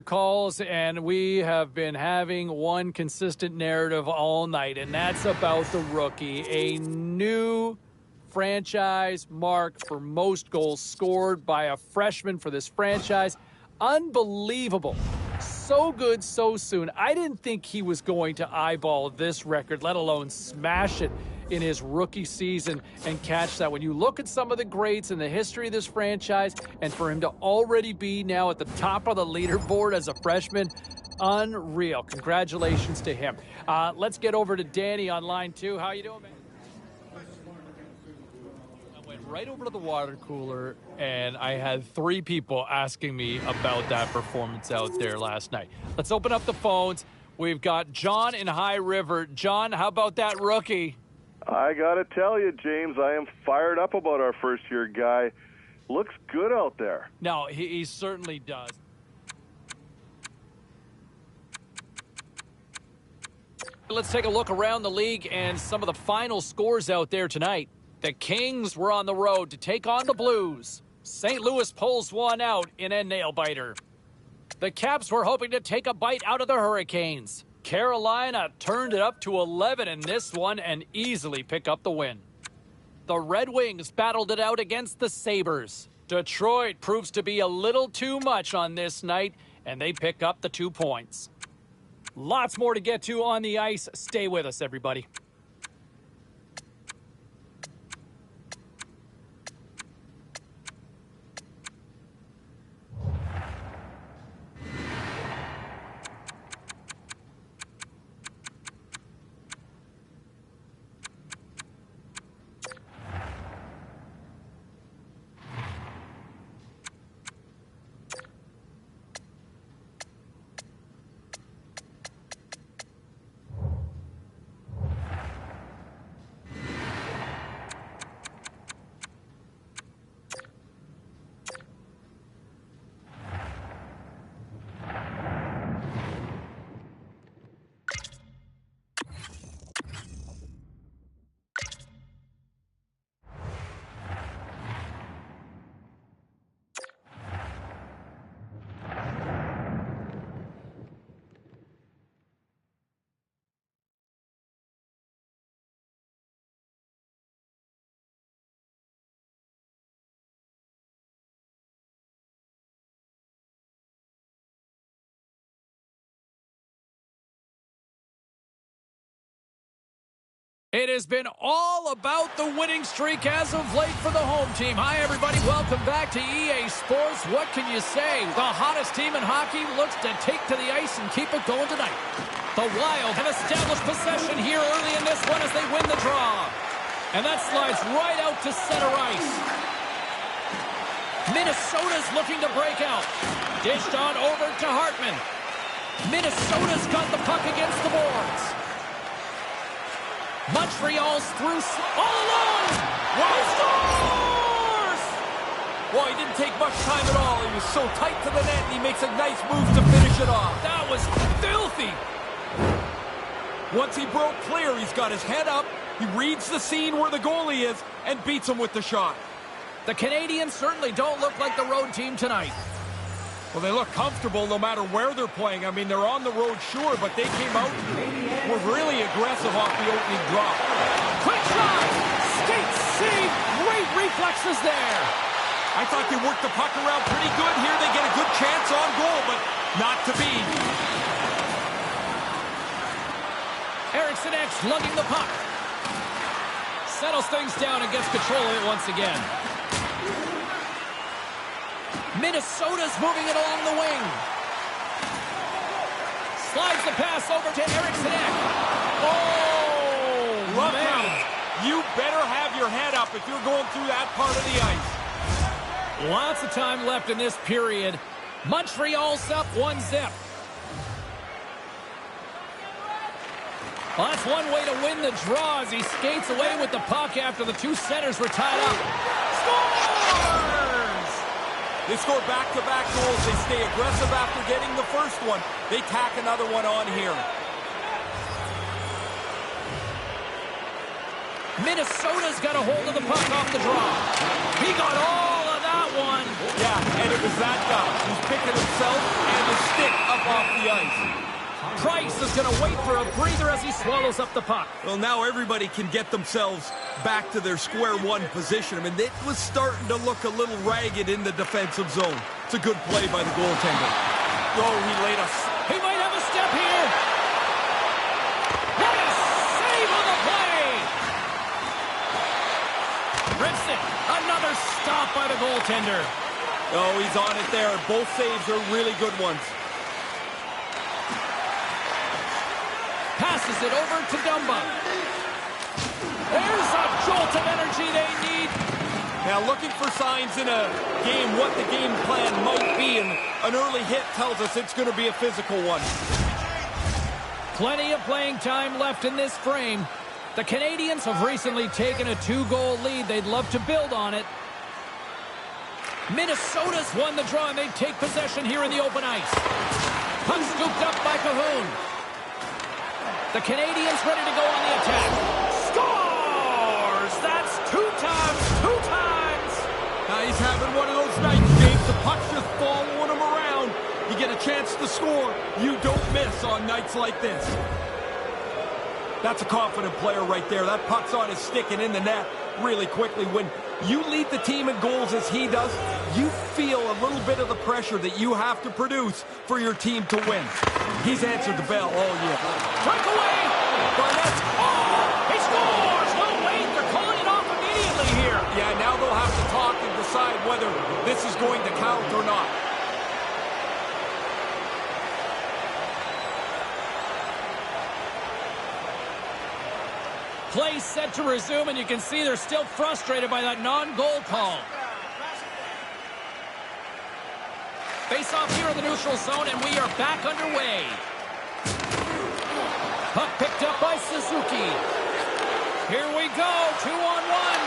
calls, and we have been having one consistent narrative all night, and that's about the rookie. A new franchise mark for most goals scored by a freshman for this franchise. Unbelievable. So good so soon. I didn't think he was going to eyeball this record, let alone smash it in his rookie season and catch that. When you look at some of the greats in the history of this franchise, and for him to already be now at the top of the leaderboard as a freshman, unreal. Congratulations to him. Let's get over to Danny on line 2. How you doing, man? I went right over to the water cooler, and I had 3 people asking me about that performance out there last night. Let's open up the phones. We've got John in High River. John, how about that rookie? I got to tell you, James, I am fired up about our first-year guy. Looks good out there. No, he certainly does. Let's take a look around the league and some of the final scores out there tonight. The Kings were on the road to take on the Blues. St. Louis pulls one out in a nail-biter. The Caps were hoping to take a bite out of the Hurricanes. Carolina turned it up to 11 in this one and easily pick up the win. The Red Wings battled it out against the Sabres. Detroit proves to be a little too much on this night, and they pick up the 2 points. Lots more to get to on the ice. Stay with us, everybody. It has been all about the winning streak as of late for the home team. Hi, everybody. Welcome back to EA Sports. What can you say? The hottest team in hockey looks to take to the ice and keep it going tonight. The Wild have established possession here early in this one as they win the draw. And that slides right out to center ice. Minnesota's looking to break out. Dished on over to Hartman. Minnesota's got the puck against the boards. Montreal's through all alone. He scores! Well, he didn't take much time at all. He was so tight to the net, and he makes a nice move to finish it off. That was filthy. Once he broke clear, he's got his head up. He reads the scene where the goalie is and beats him with the shot. The Canadians certainly don't look like the road team tonight. Well, they look comfortable no matter where they're playing. I mean, they're on the road, sure, but they came out and were really aggressive off the opening drop. Quick shot! Skate save! Great reflexes there! I thought they worked the puck around pretty good here. They get a good chance on goal, but not to be. Eriksson X lugging the puck. Settles things down and gets control of it once again. Minnesota's moving it along the wing. Slides the pass over to Eriksson Ek. Oh, Look man. out. You better have your head up if you're going through that part of the ice. Lots of time left in this period. Montreal's up 1-0. Well, that's one way to win the draw as he skates away with the puck after the 2 centers were tied up. Scores! They score back-to-back goals. They stay aggressive after getting the first one. They tack another one on here. Minnesota's got a hold of the puck off the draw. He got all of that one. Yeah, and it was that guy who's picking himself and the stick the ice. Price is going to wait for a breather as he swallows up the puck. Well, now everybody can get themselves back to their square one position. I mean, it was starting to look a little ragged in the defensive zone. It's a good play by the goaltender. Oh, he laid us. He might have a step here. What a save on the play. Rips it. Another stop by the goaltender. Oh, he's on it there. Both saves are really good ones. Passes it over to Dumba. There's a jolt of energy they need. Now looking for signs in a game what the game plan might be, and an early hit tells us it's going to be a physical one. Plenty of playing time left in this frame. The Canadians have recently taken a 2-goal lead. They'd love to build on it. Minnesota's won the draw, and they take possession here in the open ice. Puck scooped up by Cahoon. The Canadians ready to go on the attack. Scores! That's two times! Now he's having one of those nights, James. The puck's just following him around. You get a chance to score. You don't miss on nights like this. That's a confident player right there. That puck's on his stick and in the net really quickly. When you lead the team in goals as he does, you feel a little bit of the pressure that you have to produce for your team to win. He's answered the bell all year. Strike away! Barnett. Oh! He scores! No, wait, they're calling it off immediately here. Yeah, now they'll have to talk and decide whether this is going to count or not. Play set to resume, and you can see they're still frustrated by that non-goal call. Face off here in the neutral zone, and we are back underway. Puck picked up by Suzuki. Here we go, 2-on-1.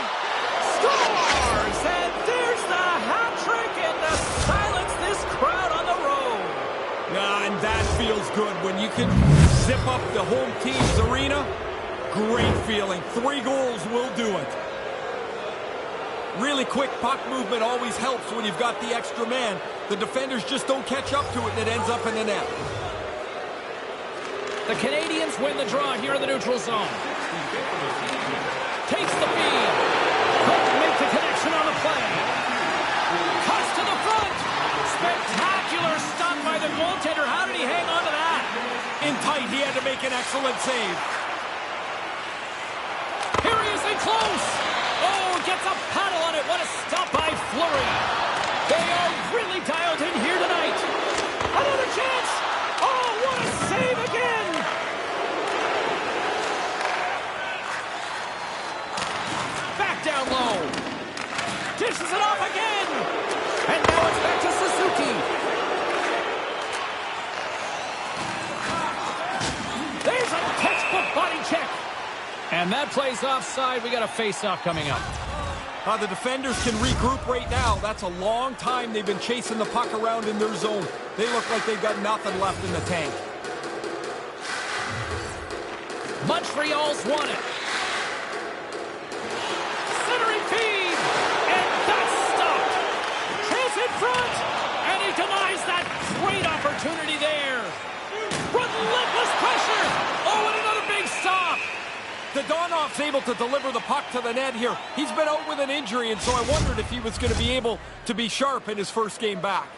Scores! And there's the hat trick, and to silence this crowd on the road. And that feels good when you can zip up the home team's arena. Great feeling. 3 goals will do it. Really quick puck movement always helps when you've got the extra man. The defenders just don't catch up to it, and it ends up in the net. The Canadians win the draw here in the neutral zone. Takes the feed. Couldn't make the connection on the play. Cuts to the front. Spectacular stop by the goaltender. How did he hang on to that? In tight, he had to make an excellent save. Here he is in close. Oh, gets a paddle on it. What a stop by Fleury. They are really dialed in here tonight. Another chance. Oh, what a save again. Back down low. Dishes it off again. And now it's back to Suzuki. There's a textbook body check. And that plays offside. We got a face-off coming up. The defenders can regroup right now. That's a long time they've been chasing the puck around in their zone. They look like they've got nothing left in the tank. Montreal's won it. Centering feed. And that's stopped. Chase in front. And he denies that great opportunity there. Relentless pressure. Oh, and another big stop. The Donoff's able to deliver the puck to the net here. He's been out with an injury, and so I wondered if he was going to be able to be sharp in his first game back.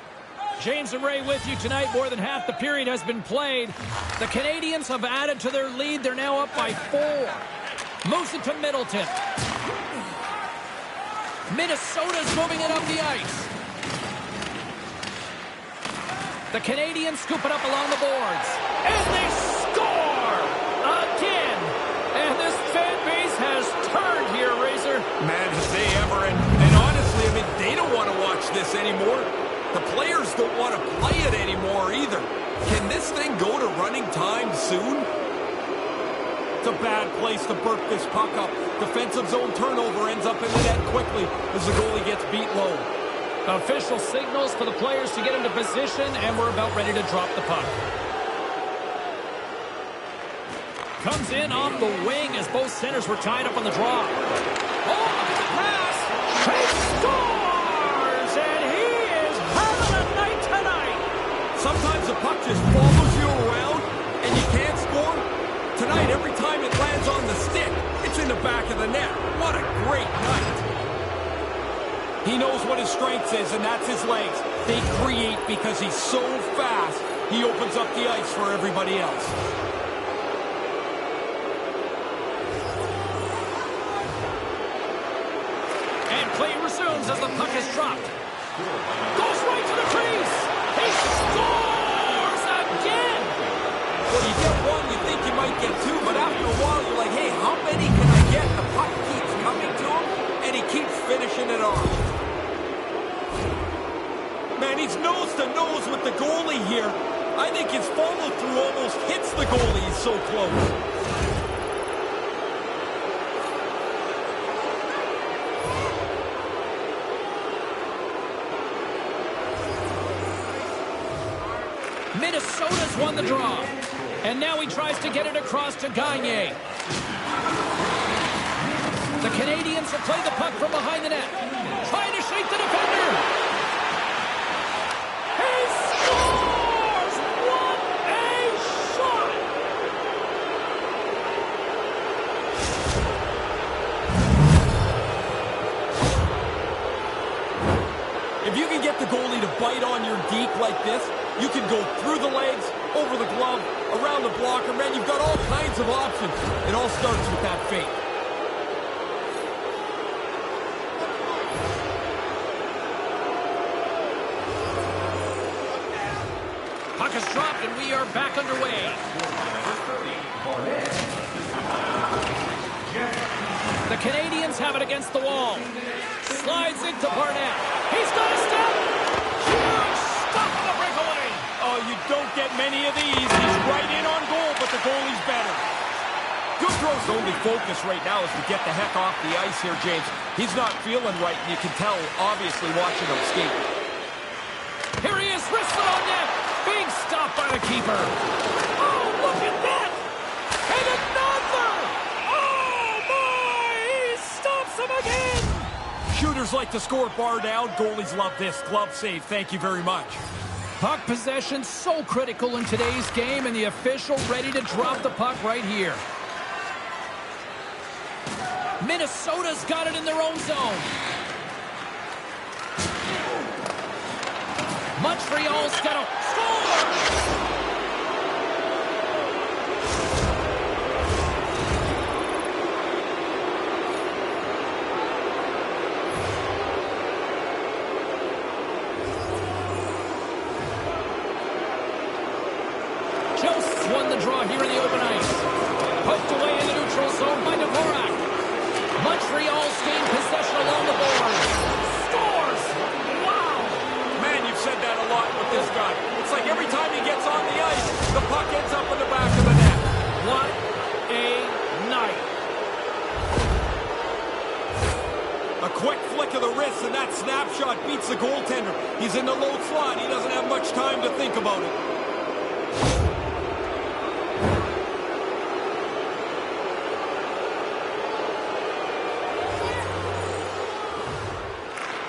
James and Ray with you tonight. More than half the period has been played. The Canadians have added to their lead. They're now up by 4. Moves it to Middleton. Minnesota's moving it up the ice. The Canadians scoop it up along the boards. And they score! Again! And this fan base has turned here, Razor. Man, have they ever. And honestly, I mean, they don't want to watch this anymore. The players don't want to play it anymore either. Can this thing go to running time soon? It's a bad place to burp this puck up. Defensive zone turnover ends up in the net quickly as the goalie gets beat low. Official signals for the players to get into position, and we're about ready to drop the puck. Comes in off the wing as both centers were tied up on the draw. Oh, look at the pass! He scores! And he is having a night tonight! Sometimes the puck just follows you around and you can't score? Tonight, every time it lands on the stick, it's in the back of the net. What a great night. He knows what his strength is, and that's his legs. They create because he's so fast, he opens up the ice for everybody else. And play resumes as the puck is dropped. Goes right to the crease. He scores again. Well, you get one, you think you might get two, but after a while, you're like, hey, how many can I get? The puck keeps coming to him, and he keeps finishing it off. Man, he's nose to nose with the goalie here. I think his follow-through almost hits the goalie. He's so close. Minnesota's won the draw. And now he tries to get it across to Gagne. The Canadians will play the puck from behind the net. Trying to shake the defender. He scores! What a shot! If you can get the goalie to bite on your deke like this, you can go through the legs, over the glove, around the blocker. Man, you've got all kinds of options. It all starts with that fake. Puck is dropped and we are back underway. The Canadians have it against the wall. Slides into Barnett. He's got a step. Huge stop on the breakaway. Oh, you don't get many of these. He's right in on goal, but the goalie's better. Goodrow's only focus right now is to get the heck off the ice here, James. He's not feeling right, and you can tell, obviously, watching him skate. Here he is, wristed on net. Big stop by the keeper. Oh, look at that. And another. Oh, my. He stops him again. Shooters like to score bar down. Goalies love this. Glove save. Thank you very much. Puck possession so critical in today's game, and the official ready to drop the puck right here. Minnesota's got it in their own zone. Montreal's got a score! Joseph's won the draw here in the open ice. Poked away in the neutral zone by Dvorak. Montreal's gained possession along the boards. Scores! Wow! Man, you've said that a lot with this guy. It's like every time he gets on the ice, the puck ends up in the back of the net. What a night. A quick flick of the wrist, and that snapshot beats the goaltender. He's in the low slot. He doesn't have much time to think about it.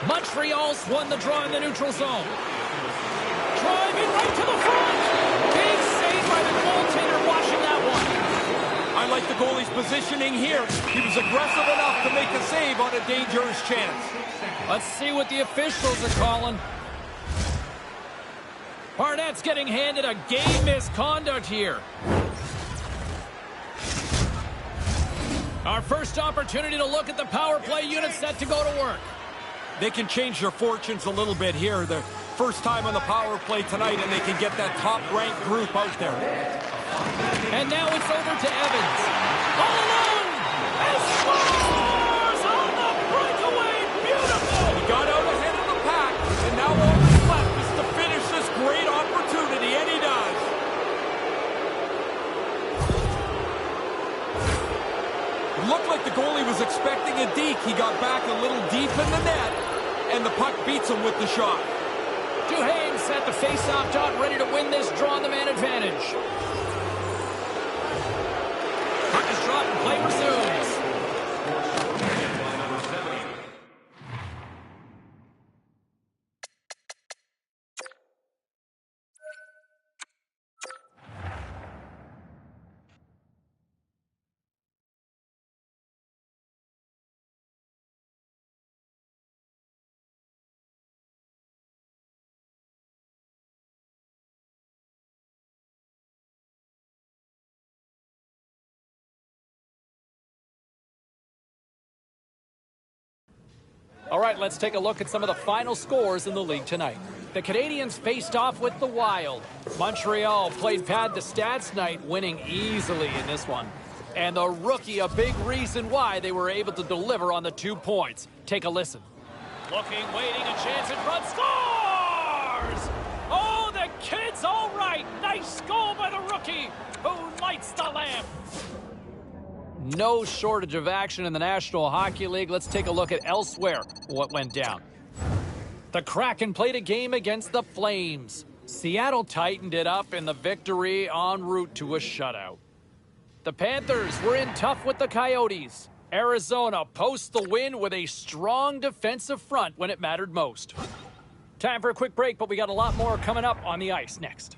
Montreal's won the draw in the neutral zone. Driving right to the front. Big save by the goaltender watching that one. I like the goalie's positioning here. He was aggressive enough to make a save on a dangerous chance. Let's see what the officials are calling. Barnett's getting handed a game misconduct here. Our first opportunity to look at the power play unit set to go to work. They can change their fortunes a little bit here. The first time on the power play tonight, and they can get that top-ranked group out there. And now it's over to Evans. All alone! And scores on the breakaway! Beautiful! He got out ahead of the pack, and now all that's left is to finish this great opportunity, and he does. It looked like the goalie was expecting a deke. He got back a little deep in the net, and the puck beats him with the shot. Duhaime's at the face-off dot, ready to win this draw on the man advantage. Puck is dropped and play resumes. All right, let's take a look at some of the final scores in the league tonight. The Canadiens faced off with the Wild. Montreal played pad the stats night, winning easily in this one. And the Rookie, a big reason why they were able to deliver on the 2 points. Take a listen. Looking, waiting, a chance in front, scores! Oh, the kid's all right. Nice goal by the Rookie, who lights the lamp. No shortage of action in the National Hockey League. Let's take a look at elsewhere what went down. The Kraken played a game against the Flames. Seattle tightened it up in the victory en route to a shutout. The Panthers were in tough with the Coyotes. Arizona posts the win with a strong defensive front when it mattered most. Time for a quick break, but we got a lot more coming up on the ice next.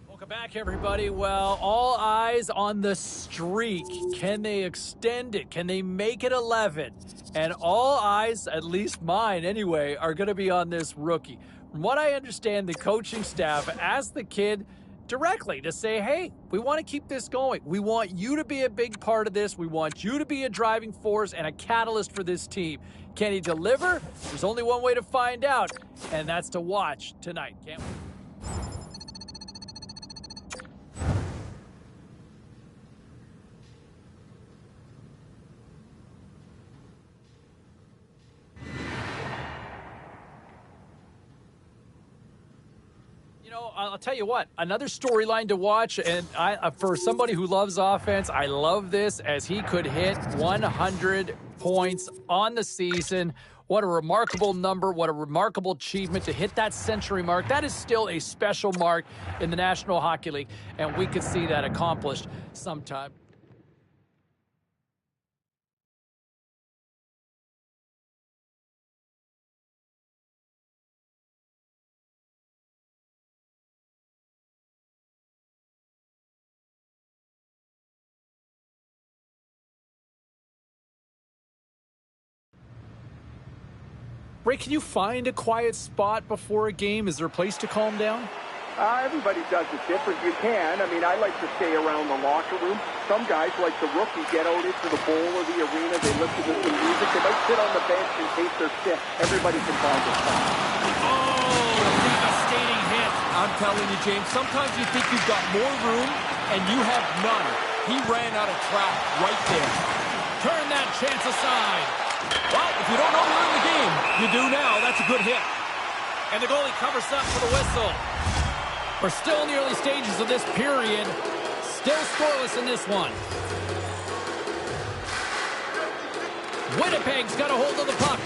Welcome back, everybody. Well, all eyes on the streak. Can they extend it? Can they make it 11? And all eyes, at least mine anyway, are going to be on this rookie. From what I understand, the coaching staff asked the kid directly to say, hey, we want to keep this going. We want you to be a big part of this. We want you to be a driving force and a catalyst for this team. Can he deliver? There's only one way to find out, and that's to watch tonight. Can't we? I'll tell you what, another storyline to watch, and for somebody who loves offense, I love this as he could hit 100 points on the season. What a remarkable number, what a remarkable achievement to hit that century mark. That is still a special mark in the National Hockey League, and we could see that accomplished sometime. Ray, can you find a quiet spot before a game? Is there a place to calm down? Everybody does it different. You can. I mean, I like to stay around the locker room. Some guys, like the Rookie, get out into the bowl of the arena. They listen to some music. They might sit on the bench in case they're sick. Everybody can find a spot. Oh, devastating hit. I'm telling you, James, sometimes you think you've got more room, and you have none. He ran out of track right there. Turn that chance aside. Well, if you don't know you're in the game, you do now. That's a good hit. And the goalie covers up for the whistle. We're still in the early stages of this period. Still scoreless in this one. Winnipeg's got a hold of the puck.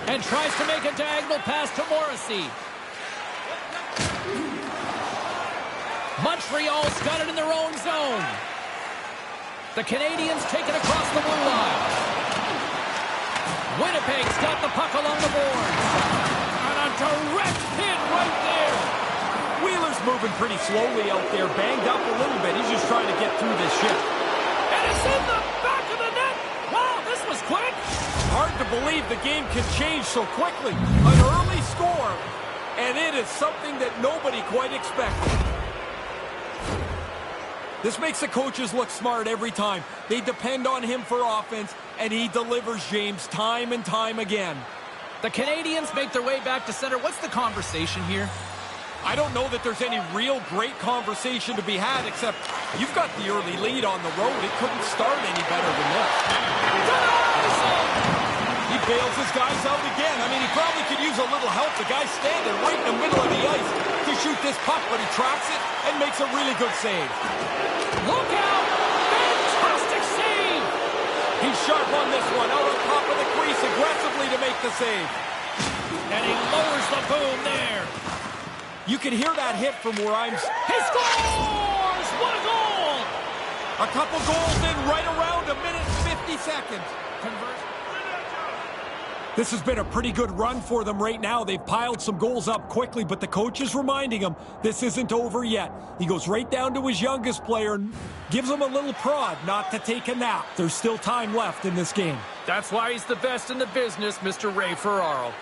And tries to make a diagonal pass to Morrissey. Montreal's got it in their own zone. The Canadiens take it across the blue line. Winnipeg's got the puck along the boards. And a direct hit right there. Wheeler's moving pretty slowly out there, banged up a little bit. He's just trying to get through this shift. And it's in the back of the net. Wow, this was quick. Hard to believe the game can change so quickly. An early score, and it is something that nobody quite expected. This makes the coaches look smart every time. They depend on him for offense, and he delivers, James, time and time again. The Canadiens make their way back to center. What's the conversation here? I don't know that there's any real great conversation to be had, except you've got the early lead on the road. It couldn't start any better than this. He bails his guys out again. I mean, he probably could use a little help. The guy's standing right in the middle of the ice to shoot this puck, but he tracks it and makes a really good save. Look out! Fantastic save! He's sharp on this one, out on top of the crease aggressively to make the save. And he lowers the boom there. You can hear that hit from where I'm... He scores! What a goal! A couple goals in right around a minute and 50 seconds. This has been a pretty good run for them right now. They've piled some goals up quickly, but the coach is reminding him this isn't over yet. He goes right down to his youngest player and gives him a little prod not to take a nap. There's still time left in this game. That's why he's the best in the business, Mr. Ray Ferraro.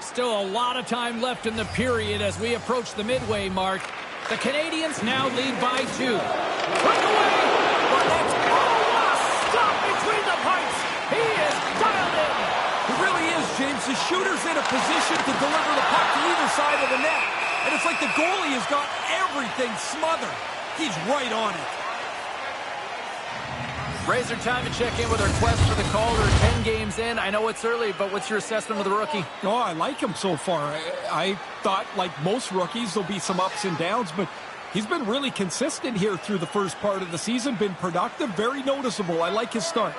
Still a lot of time left in the period as we approach the midway mark. The Canadiens now lead by 2. Right away! But his shooter's in a position to deliver the puck to either side of the net. And it's like the goalie has got everything smothered. He's right on it. Razor, time to check in with our quest for the Calder. 10 games in. I know it's early, but what's your assessment of the rookie? Oh, I like him so far. I thought, like most rookies, there'll be some ups and downs, but he's been really consistent here through the first part of the season. Been productive, very noticeable. I like his start.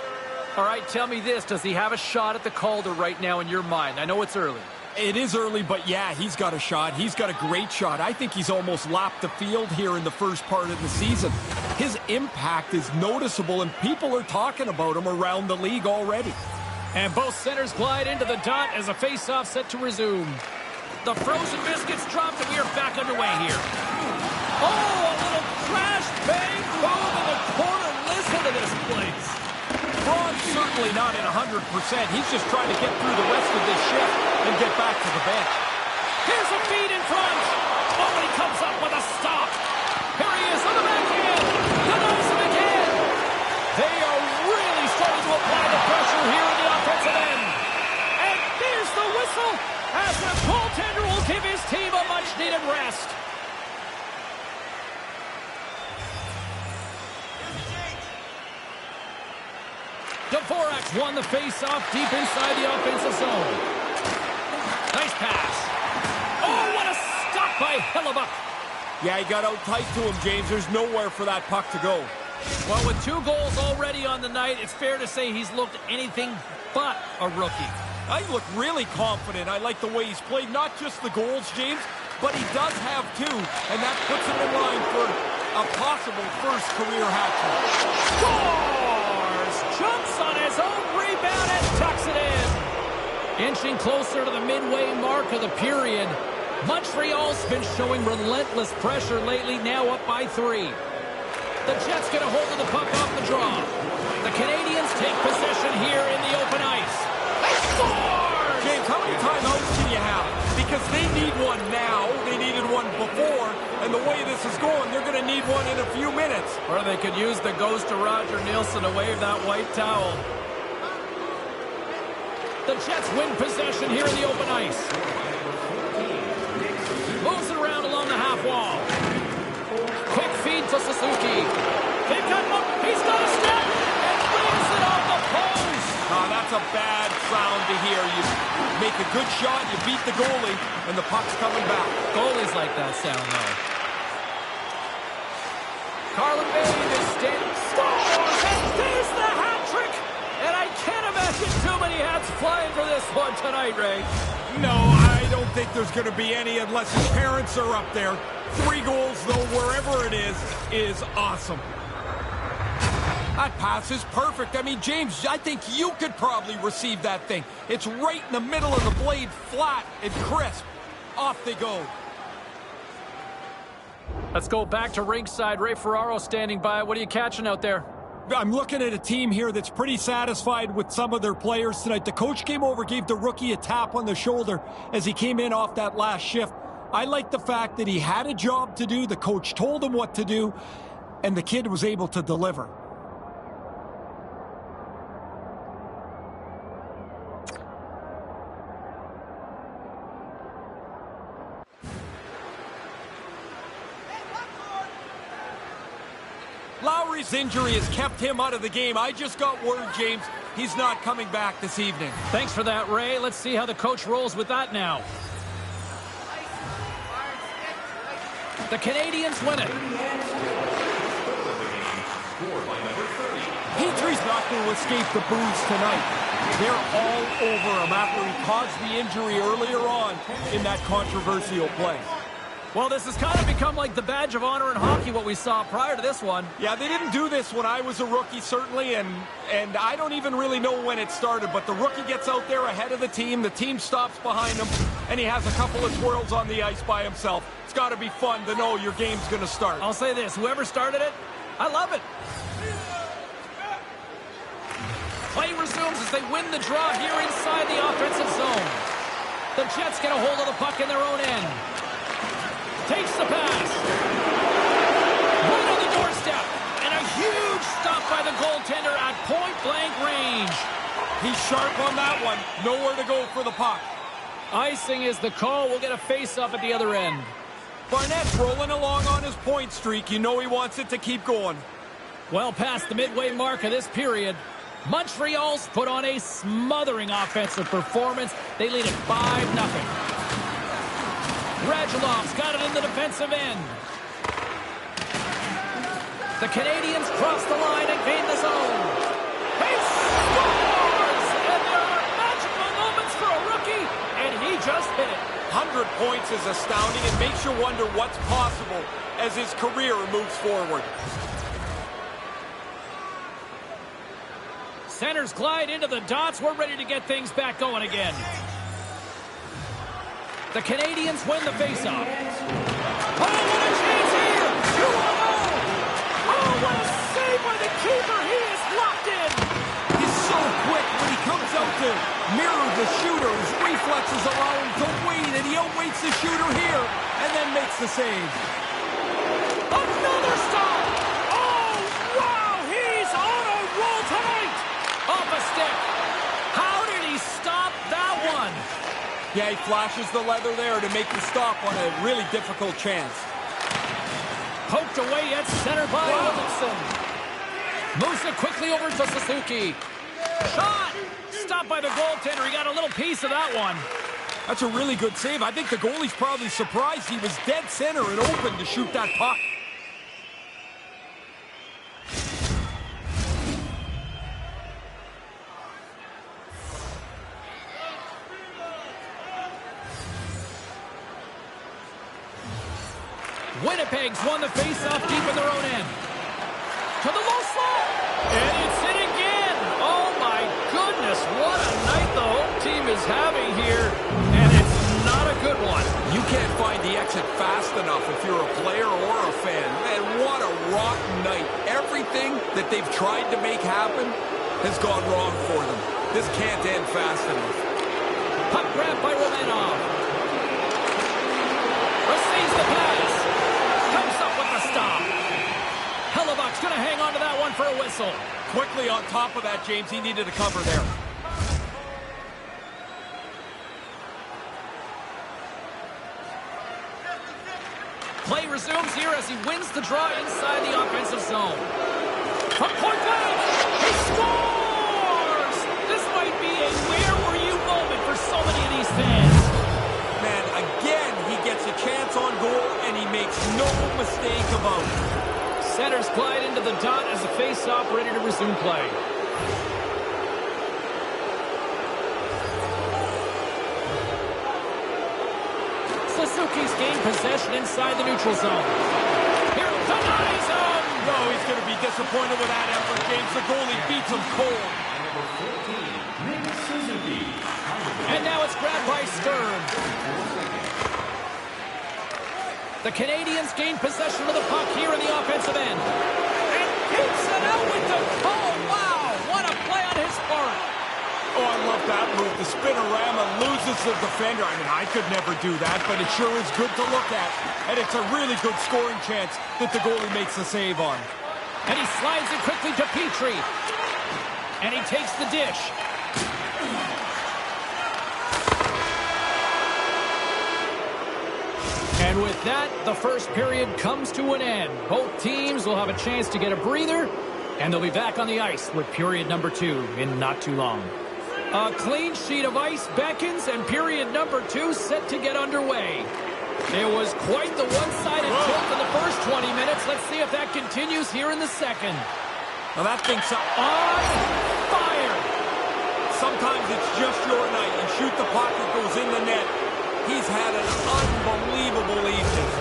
All right, tell me this. Does he have a shot at the Calder right now in your mind? I know it's early. It is early, but yeah, he's got a shot. He's got a great shot. I think he's almost lapped the field here in the first part of the season. His impact is noticeable, and people are talking about him around the league already. And both centers glide into the dot as a face-off set to resume. The frozen biscuits dropped, and we are back underway here. Oh, a little crash bang boom in the corner. Listen to this place. Braun's certainly not at 100%. He's just trying to get through the rest of this shift and get back to the bench. Here's a feed in front. Oh, and he comes up with a stop. Here he is on the backhand. Denies him again. They are really starting to apply the pressure here in the offensive end. And there's the whistle as the goaltender will give his team a much-needed rest. Dvorak won the face-off deep inside the offensive zone. Nice pass. Oh, what a stop by Hellebuck. Yeah, he got out tight to him, James. There's nowhere for that puck to go. Well, with 2 goals already on the night, it's fair to say he's looked anything but a rookie. I look really confident. I like the way he's played. Not just the goals, James, but he does have 2, and that puts him in line for a possible first career hat trick. Scores! Jumps on his own rebound and tucks it in. Inching closer to the midway mark of the period. Montreal's been showing relentless pressure lately, now up by 3. The Jets get a hold of the puck off the draw. The Canadians take possession here in the open ice. They score! James, how many timeouts do you have? Because they need one now. They needed one before. And the way this is going, they're going to need one in a few minutes. Or they could use the ghost of Roger Nielsen to wave that white towel. The Jets win possession here in the open ice. Moves it around along the half wall. Quick feed to Suzuki. They've got him. He's got a step and brings it off the post. Oh, that's a bad sound to hear. You make a good shot, you beat the goalie, and the puck's coming back. Goalies like that sound, though. Carlin Bay is standing. Scores! And there's the hat trick! And I can't imagine too many hats flying for this one tonight, Ray. No, I don't think there's going to be any unless his parents are up there. 3 goals, though, wherever it is awesome. That pass is perfect. I mean, James, I think you could probably receive that thing. It's right in the middle of the blade, flat and crisp. Off they go. Let's go back to ringside. Ray Ferraro standing by. What are you catching out there? I'm looking at a team here that's pretty satisfied with some of their players tonight. The coach came over, gave the rookie a tap on the shoulder as he came in off that last shift. I like the fact that he had a job to do, the coach told him what to do, and the kid was able to deliver. Lowry's injury has kept him out of the game. I just got word, James, he's not coming back this evening. Thanks for that, Ray. Let's see how the coach rolls with that now. The Canadians win it. Petrie's not going to escape the boos tonight. They're all over him after he caused the injury earlier on in that controversial play. Well, this has kind of become like the badge of honor in hockey, what we saw prior to this one. Yeah, they didn't do this when I was a rookie, certainly, and I don't even really know when it started, but the rookie gets out there ahead of the team stops behind him, and he has a couple of twirls on the ice by himself. It's got to be fun to know your game's going to start. I'll say this, whoever started it, I love it. Play resumes as they win the draw here inside the offensive zone. The Jets get a hold of the puck in their own end. Takes the pass. Right on the doorstep. And a huge stop by the goaltender at point-blank range. He's sharp on that one. Nowhere to go for the puck. Icing is the call. We'll get a face-off at the other end. Barnett's rolling along on his point streak. You know he wants it to keep going. Well past the midway mark of this period, Montreal's put on a smothering offensive performance. They lead at 5-0. Radulov's got it in the defensive end. The Canadians cross the line and gain the zone. He scores! And there are magical moments for a rookie, and he just hit it. 100 points is astounding and makes you wonder what's possible as his career moves forward. Centers glide into the dots. We're ready to get things back going again. The Canadians win the faceoff. Oh, what a chance here! 2-0! Oh, what a save by the keeper! He is locked in! He's so quick when he comes out to mirror the shooter. His reflexes allow him to wait, and he outweights the shooter here, and then makes the save. Another stop! Oh, wow! He's on a roll tonight! Off a stick. How did he stop that one? Yeah, he flashes the leather there to make the stop on a really difficult chance. Poked away at center by Williamson. Moves it quickly over to Suzuki. Shot! Stopped by the goaltender. He got a little piece of that one. That's a really good save. I think the goalie's probably surprised he was dead center and open to shoot that puck. Winnipeg's won the faceoff deep in their own end. To the low slot. And it's in again. Oh, my goodness. What a night the home team is having here. And it's not a good one. You can't find the exit fast enough if you're a player or a fan. Man, what a rotten night. Everything that they've tried to make happen has gone wrong for them. This can't end fast enough. Puck grab by Romanov. Receives the pass. Comes up with the stop. Hellebuck's going to hang on to that one for a whistle. Quickly on top of that, James. He needed a cover there. Play resumes here as he wins the draw inside the offensive zone. From point blank, he scores! This might be a where were you moment for so many of these fans. Man, again, he gets a chance on goal, and he makes no mistake about it. Centers glide into the dot as the face-off ready to resume play. Suzuki's gained possession inside the neutral zone. Here denies him! No, he's going to be disappointed with that effort, James. The goalie beats him cold. And now it's grabbed by Stern. The Canadians gain possession of the puck here in the offensive end. And keeps it out with the... Oh, wow! What a play on his part! Oh, I love that move. The spinorama loses the defender. I mean, I could never do that, but it sure is good to look at. And it's a really good scoring chance that the goalie makes the save on. And he slides it quickly to Petrie. And he takes the dish. And with that, the first period comes to an end. Both teams will have a chance to get a breather, and they'll be back on the ice with period number 2 in not too long. A clean sheet of ice beckons, and period number 2 set to get underway. It was quite the one-sided tilt in the first 20 minutes. Let's see if that continues here in the second. Now that thing's on fire. Sometimes it's just your night. You shoot the puck, it goes in the net. He's had an unbelievable evening.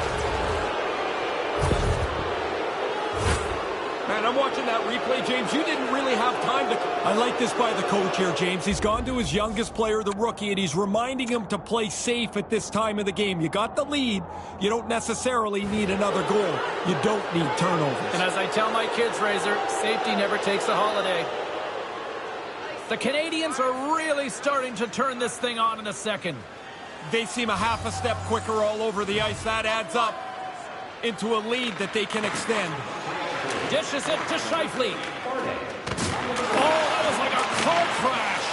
Man, I'm watching that replay, James. You didn't really have time to... I like this by the coach here, James. He's gone to his youngest player, the rookie, and he's reminding him to play safe at this time of the game. You got the lead. You don't necessarily need another goal. You don't need turnovers. And as I tell my kids, Razor, safety never takes a holiday. The Canadians are really starting to turn this thing on in the second. They seem a half a step quicker all over the ice. That adds up into a lead that they can extend. Dishes it to Scheifele. Oh, that was like a car crash.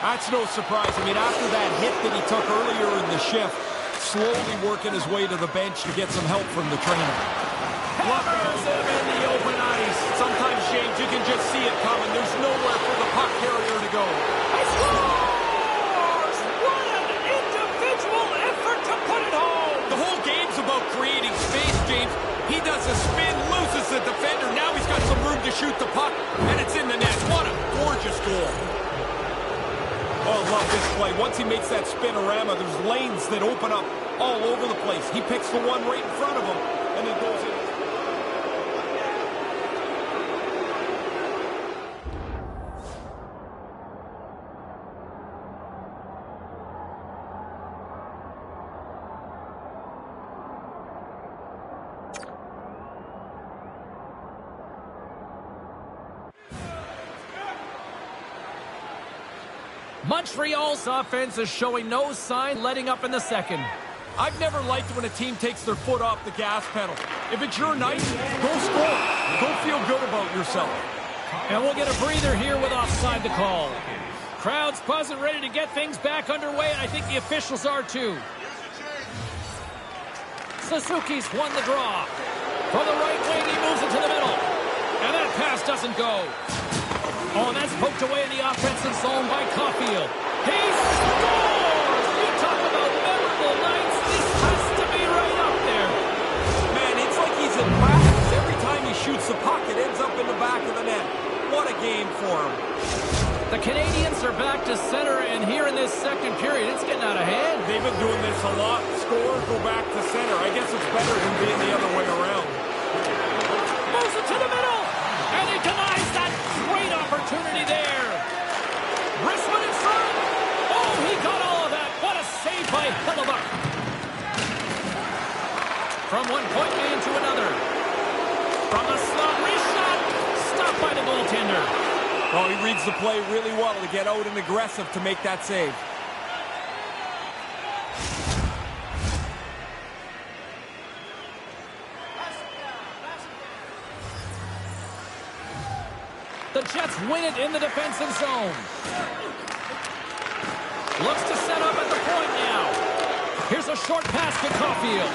That's no surprise. I mean, after that hit that he took earlier in the shift, slowly working his way to the bench to get some help from the trainer. Hammers him in the open ice. Sometimes, James, you can just see it coming. There's nowhere for the puck carrier to go. He scores! What an individual effort to put it home! The whole game's about creating space, James. He does a spin, loses the defender. Now he's got some room to shoot the puck, and it's in the net. What a gorgeous goal. Oh, I love this play. Once he makes that spinorama, there's lanes that open up all over the place. He picks the one right in front of him, and then goes in. Montreal's offense is showing no sign letting up in the second. I've never liked when a team takes their foot off the gas pedal. If it's your night, go score. Go feel good about yourself. And we'll get a breather here with offside the call. Crowd's buzzing, ready to get things back underway, and I think the officials are too. Suzuki's won the draw. From the right wing, he moves it to the middle. And that pass doesn't go. Oh, and that's poked away in the offensive zone by Caulfield. He scores! You talk about memorable nights. This has to be right up there. Man, it's like he's in practice. Every time he shoots the puck, it ends up in the back of the net. What a game for him. The Canadians are back to center, and here in this second period, it's getting out of hand. They've been doing this a lot. Score, go back to center. I guess it's better than being the other way around. Moves it to the middle, and he denies that great opportunity there. Wristman in front. Oh, he got all of that. What a save by Hellebuck. From one point man to another. From the slot, reshot. Stopped by the goaltender. Oh, he reads the play really well to get out and aggressive to make that save. The Jets win it in the defensive zone. Looks to set up at the point now. Here's a short pass to Caulfield.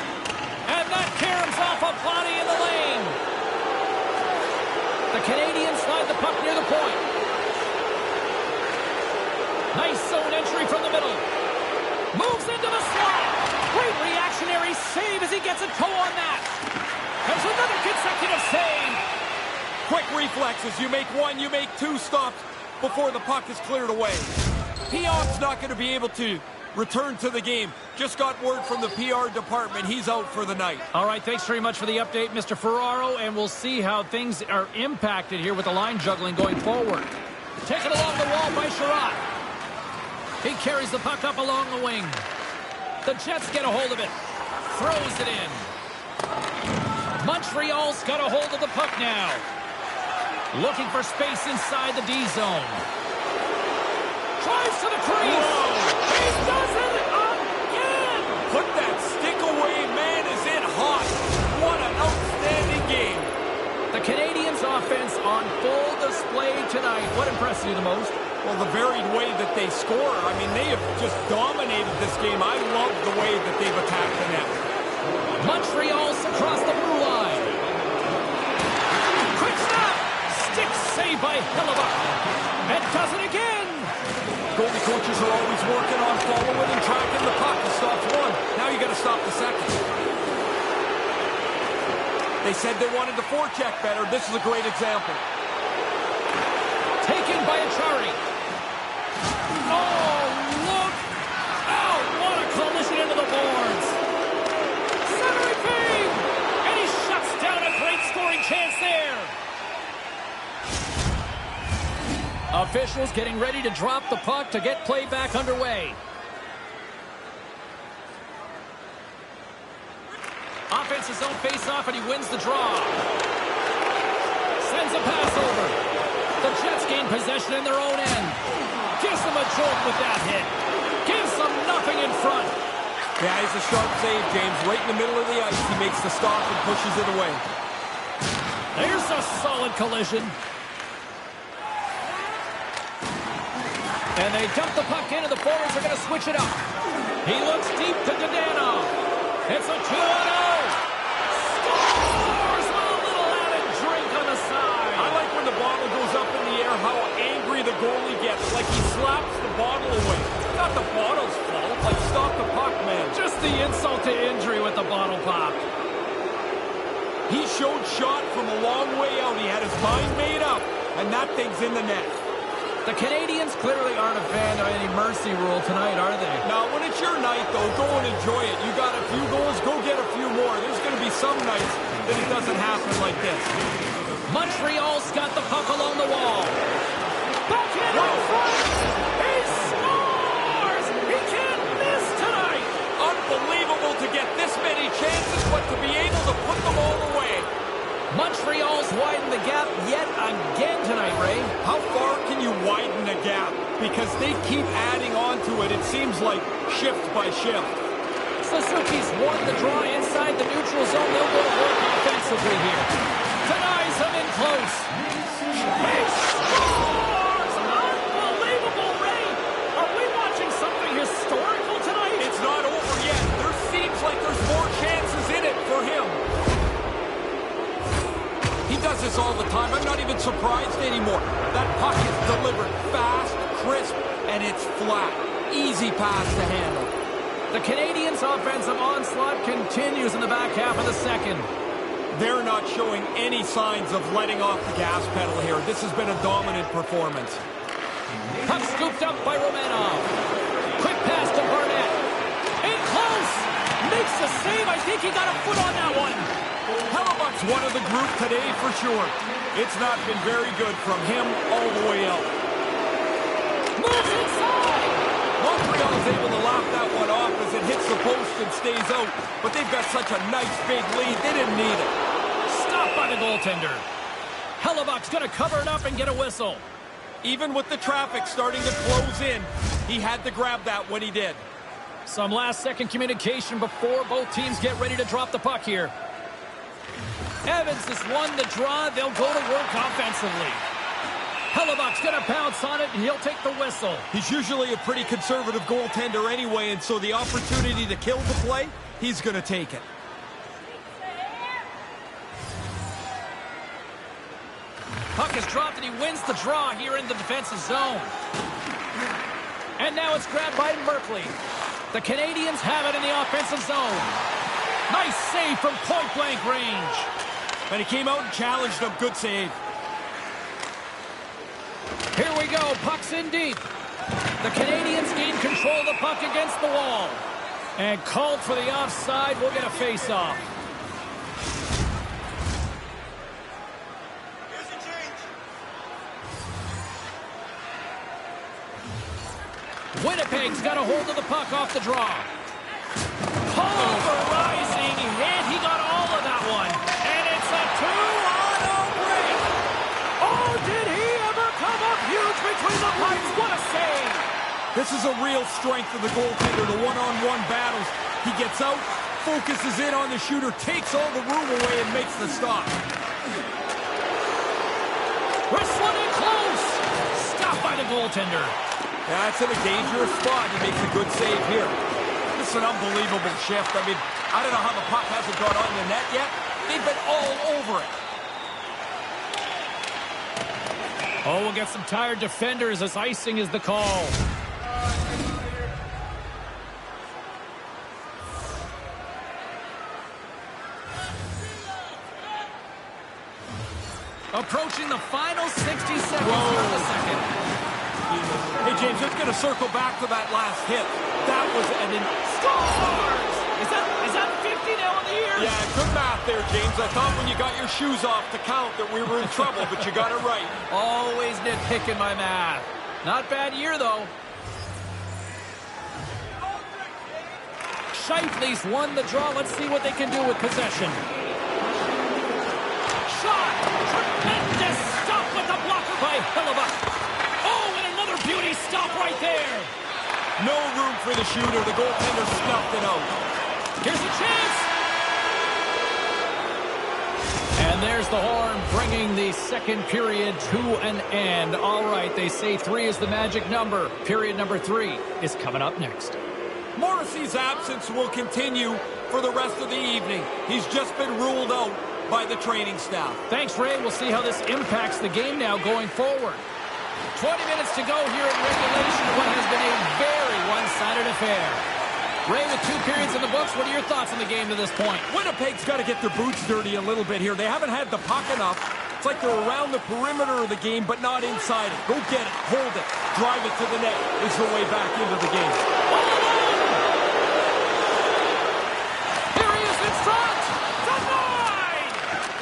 And that caroms off a body in the lane. The Canadians slide the puck near the point. Nice zone entry from the middle. Moves into the slot. Great reactionary save as he gets a toe on that. There's another consecutive save. Quick reflexes. You make one, you make two stops before the puck is cleared away. Pion's not going to be able to return to the game. Just got word from the PR department. He's out for the night. All right, thanks very much for the update, Mr. Ferraro, and we'll see how things are impacted here with the line juggling going forward. Taken along the wall by Sherratt. He carries the puck up along the wing. The Jets get a hold of it. Throws it in. Montreal's got a hold of the puck now. Looking for space inside the D zone. Drives to the crease. Whoa. He does it again. Put that stick away. Man is in hot. What an outstanding game. The Canadians' offense on full display tonight. What impressed you the most? Well, the varied way that they score. I mean, they have just dominated this game. I love the way that they've attacked the net. Montreal's across the blue line. Quick snap. Stick save by Hellebuck. And does it again. Goalie coaches are always working on following and tracking the puck. He stops one. Now you got to stop the second. They said they wanted to forecheck better. This is a great example. Taken by Achari. Oh, look out. What a collision into the boards. Centering feed. And he shuts down a great scoring chance there. Officials getting ready to drop the puck to get play back underway. Offensive zone face-off, and he wins the draw. Sends a pass over. The Jets gain possession in their own end. Gives them a jolt with that hit. Gives them nothing in front. Yeah, he's a sharp save, James. Right in the middle of the ice, he makes the stop and pushes it away. There's a solid collision. And they dump the puck in, and the forwards are going to switch it up. He looks deep to Godano. It's a 2-0. Scores with a little added drink on the side. I like when the bottle goes up in the air, how angry the goalie gets, like he slaps the bottle away. It's not the bottle's fault. Like, stop the puck, man. Just the insult to injury with the bottle pop. He showed shot from a long way out. He had his mind made up, and that thing's in the net. The Canadians clearly aren't a fan of any mercy rule tonight, are they? Now, when it's your night, though, go and enjoy it. You got a few goals, go get a few more. There's going to be some nights that it doesn't happen like this. Montreal's got the puck along the wall. Back in front! He scores! He can't miss tonight! Unbelievable to get this many chances, but to be able to put them all away. Montreal's widened the gap yet again tonight, Ray. How far can you widen a gap? Because they keep adding on to it. It seems like shift by shift. Suzuki's won the draw inside the neutral zone. They'll go to work offensively here. Denies him in close. He scores! Unbelievable, Ray! Are we watching something historical tonight? It's not over yet. There seems like there's more chances in it for him. He does this all the time. I'm not even surprised anymore. That puck is delivered fast, crisp, and it's flat. Easy pass to handle. The Canadians' offensive onslaught continues in the back half of the second. They're not showing any signs of letting off the gas pedal here. This has been a dominant performance. Puck scooped up by Romanov. Quick pass to Barnett. In close! Makes the save. I think he got a foot on that one. Hellebuck's one of the group today for sure. It's not been very good from him all the way out. Moves inside! Montreal's able to laugh that one off as it hits the post and stays out. But they've got such a nice big lead, they didn't need it. Stopped by the goaltender. Hellebuck's going to cover it up and get a whistle. Even with the traffic starting to close in, he had to grab that when he did. Some last-second communication before both teams get ready to drop the puck here. Evans has won the draw. They'll go to work offensively. Hellebuck's going to bounce on it, and he'll take the whistle. He's usually a pretty conservative goaltender anyway, and so the opportunity to kill the play, he's going to take it. Puck is dropped, and he wins the draw here in the defensive zone. And now it's grabbed by Merkley. The Canadians have it in the offensive zone. Nice save from point-blank range. And he came out and challenged him. Good save. Here we go. Puck's in deep. The Canadians gain control of the puck against the wall. And called for the offside. We'll get a face-off. Winnipeg's got a hold of the puck off the draw. Pulverizing hit. He got all of that one. And it's a 2-on-0 break. Oh, did he ever come up huge between the pipes? What a save. This is a real strength of the goaltender, the one-on-one battles. He gets out, focuses in on the shooter, takes all the room away, and makes the stop. Wrestling in close. Stopped by the goaltender. That's in a dangerous spot. He makes a good save here. This is an unbelievable shift. I mean, I don't know how the puck hasn't got on the net yet. They've been all over it. Oh, we'll get some tired defenders as icing is the call. Approaching the final 60 seconds of the second. Hey, James, just going to circle back to that last hit. That was an... Scores! Is that 50 now in the year? Yeah, good math there, James. I thought when you got your shoes off to count that we were in trouble, but you got it right. Always nitpicking my math. Not bad year, though. Scheifele's won the draw. Let's see what they can do with possession. Shot! Tremendous stop with the blocker by Hellebuck. Oh, and another beauty stop right there. No room for the shooter. The goaltender snuffed it out. Here's a chance. And And there's the horn, bringing the second period to an end. All right, they say 3 is the magic number. Period number 3 is coming up next. Morrissey's absence will continue for the rest of the evening. He's just been ruled out by the training staff. Thanks, Ray. We'll see how this impacts the game now going forward. 20 minutes to go here in regulation. What has been a very one-sided affair. Ray, with 2 periods in the books, what are your thoughts on the game to this point? Winnipeg's got to get their boots dirty a little bit here. They haven't had the puck enough. It's like they're around the perimeter of the game, but not inside it. Go get it, hold it, drive it to the net is the way back into the game. Here he is in front! Denied!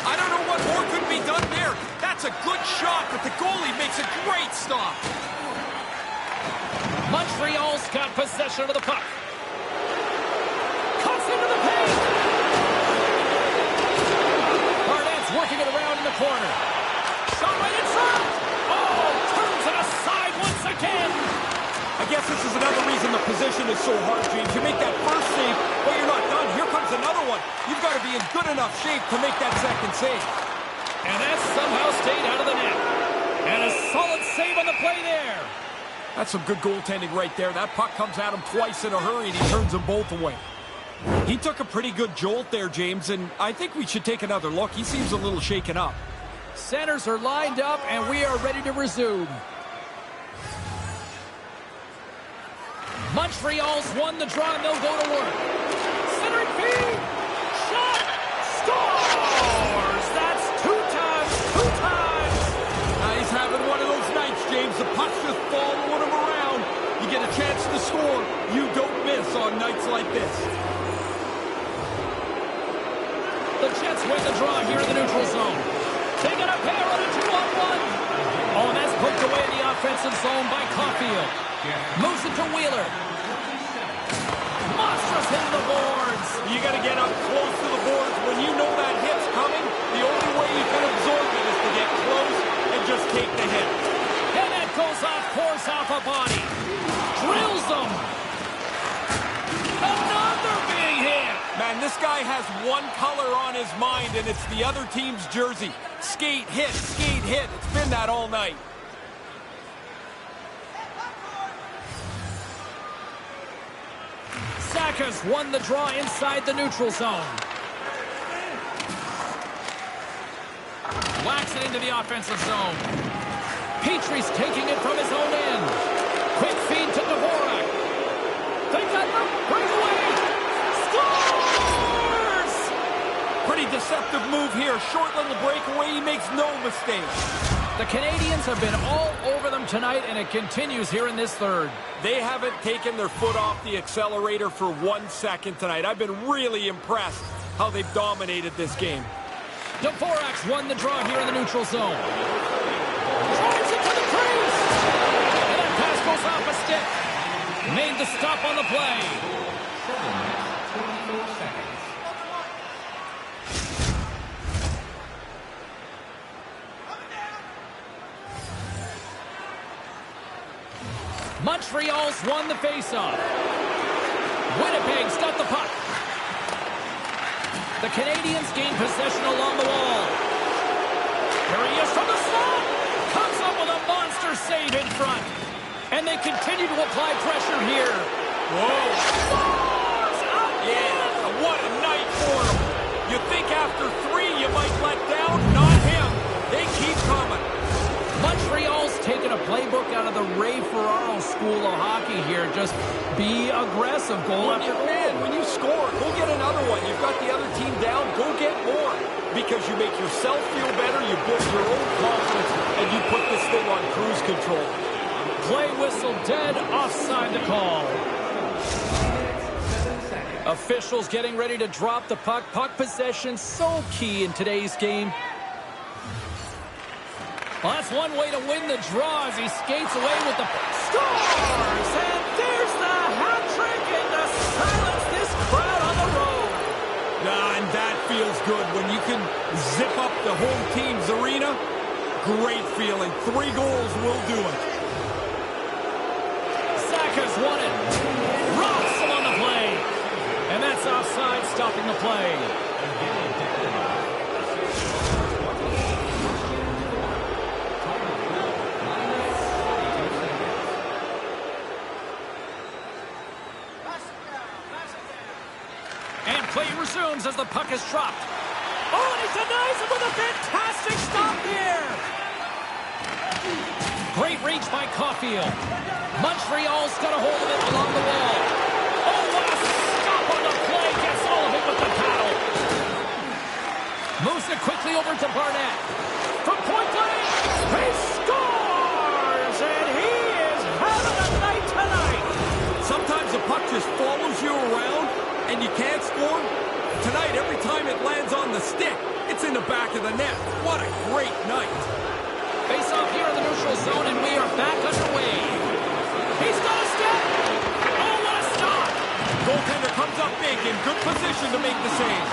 I don't know what more could be done there. That's a good shot, but the goalie makes a great stop. Montreal's got possession of the puck. Cuts into the paint! Barnett's working it around in the corner. Shot right in front! Oh, turns it aside once again! I guess this is another reason the position is so hard, James. You make that first save, but you're not done. Here comes another one. You've got to be in good enough shape to make that second save. And that somehow stayed out of the net. And a solid save on the play there. That's some good goaltending right there. That puck comes at him twice in a hurry, and he turns them both away. He took a pretty good jolt there, James, and I think we should take another look. He seems a little shaken up. Centers are lined up, and we are ready to resume. Montreal's won the draw, and they'll go to work. Centering feed! Shot! Scores! That's 2 times! He's having one of those nights, James. The puck's just following him around. You get a chance to score. You don't miss on nights like this. The Jets win the draw here in the neutral zone. They got a pair on a 2-on-1. Oh, and that's poked away in the offensive zone by Caulfield. Moves it to Wheeler. Monstrous hit the boards. You got to get up close to the boards. When you know that hit's coming, the only way you can absorb it is to get close and just take the hit. And that goes off course off a body. Drills him. Another big hit. Man, this guy has one color on his mind, and it's the other team's jersey. Skate, hit, skate, hit. It's been that all night. Saka's won the draw inside the neutral zone. Whacks it into the offensive zone. Petrie's taking it from his own end. Quick feed to Dvorak. They got the breakaway. Scores! Pretty deceptive move here. Short little breakaway. He makes no mistake. The Canadians have been all over them tonight, and it continues here in this third. They haven't taken their foot off the accelerator for 1 second tonight. I've been really impressed how they've dominated this game. Dvorak's won the draw here in the neutral zone. Drives it to the crease. And that pass goes off a stick. Made the stop on the play. 24 seconds. Montreal's won the faceoff. Winnipeg's got the puck. The Canadians gain possession along the wall. Here he is from the slot. Comes up with a monster save in front. And they continue to apply pressure here. Whoa. Scores! Yeah, what a night for him. You think after 3 you might let down? Not him. They keep coming. Montreal's taken a playbook out of the Ray Ferraro school of hockey here. Just be aggressive, goal after goal. When you score, go get another one. You've got the other team down, go get more. Because you make yourself feel better, you build your own confidence, and you put this thing on cruise control. Play whistle dead, offside to call. Officials getting ready to drop the puck. Puck possession so key in today's game. Well, that's one way to win the draw as he skates away with the scores! And there's the hat trick and to silence this crowd on the road. And that feels good when you can zip up the home team's arena. Great feeling. 3 goals will do it. Saka's won it. Russell on the play. And that's offside, stopping the play. Play resumes as the puck is dropped. Oh, and he denies it with a fantastic stop here. Great reach by Caulfield. Montreal's got a hold of it along the wall. Oh, what a stop on the play. Gets all of it with the paddle. Moves it quickly over to Barnett. From point blank, he scores! And he is having a night tonight. Sometimes the puck just follows you around and you can't score. Tonight, every time it lands on the stick, it's in the back of the net. What a great night. Face off here in the neutral zone, and we are back underway. He's got a step. Oh, what a stop. Goaltender comes up big, in good position to make the save.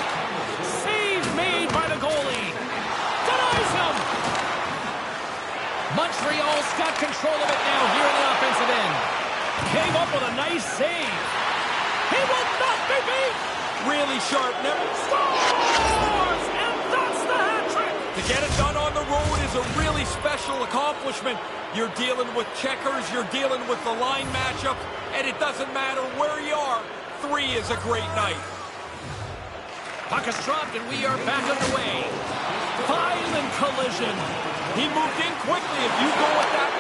Save made by the goalie. Denies him. Montreal's got control of it now here in the offensive end. Came up with a nice save. He will not be beat. Really sharp, never Scores! And that's the hat trick. To get it done on the road is a really special accomplishment. You're dealing with checkers, you're dealing with the line matchup, and it doesn't matter where you are. 3 is a great night. Puck is dropped, and we are back underway. Violent collision. He moved in quickly. If you go with that,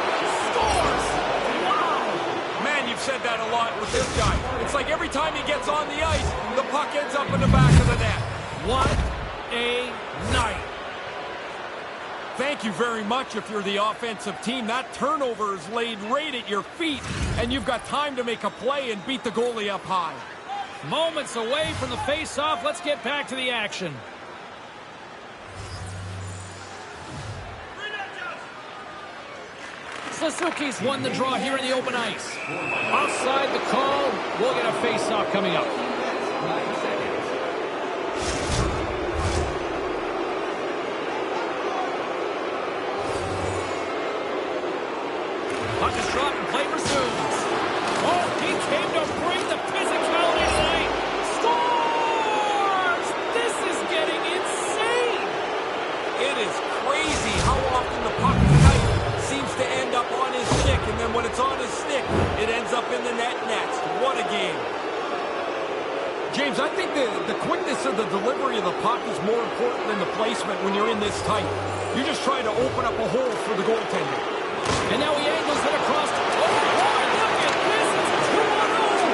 Scores! Wow! man, you've said that a lot with this guy. It's like every time he gets on the ice, the puck ends up in the back of the net. What a night. Thank you very much if you're the offensive team. That turnover is laid right at your feet, and you've got time to make a play and beat the goalie up high. Moments away from the face-off. Let's get back to the action. Suzuki's won the draw here in the open ice. Offside the call. We'll get a face-off coming up. Puck is dropped and play resumes. Oh, he came to bring the physicality tonight. Scores! This is getting insane. It is crazy how often the puck tonight seems to end up on his stick, and then when it's on his stick, it ends up in the net next. What a game. James, I think the quickness of the delivery of the puck is more important than the placement when you're in this tight. You're just trying to open up a hole for the goaltender. And now he angles it across. Oh, boy, look at this. It's 2-on-0.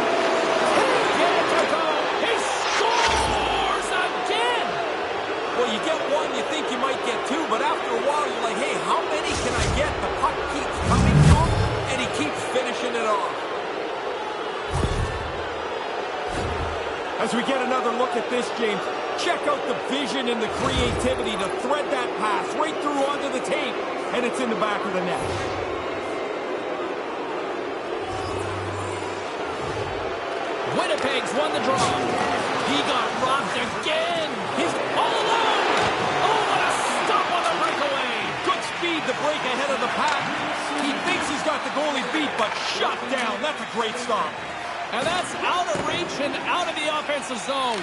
Get it to go. He scores again. Well, you get one, you think you might get two, but after a while, you're like, hey, how many can I get? The puck keeps coming to him, and he keeps finishing it off. As we get another look at this, James, check out the vision and the creativity to thread that pass right through onto the tape, and it's in the back of the net. Winnipeg's won the draw. He got robbed again. He's all alone. Oh, what a stop on the breakaway. Good speed to break ahead of the pack. He thinks he's got the goalie beat, but shut down. That's a great stop. And that's out of reach and out of the offensive zone.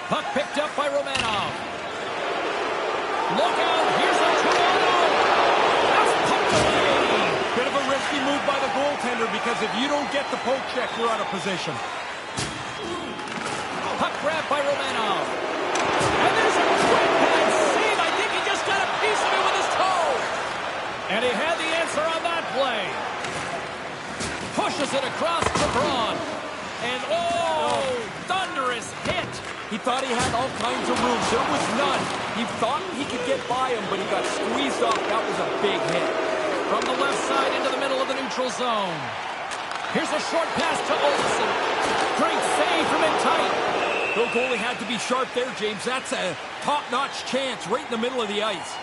Puck picked up by Romanov. Look out. Here's a 2-on-0. That's pumped away. Bit of a risky move by the goaltender because if you don't get the poke check, you're out of position. Puck grab by Romanov. And there's a quick pad save. I think he just got a piece of it with his toe. And he had the answer on that play. Pushes it across to Braun. And thunderous hit. He thought he had all kinds of room. There was none. He thought he could get by him, but he got squeezed off. That was a big hit. From the left side into the middle of the neutral zone. Here's a short pass to Olsen. Great save from in tight. The goalie had to be sharp there, James. That's a top-notch chance right in the middle of the ice.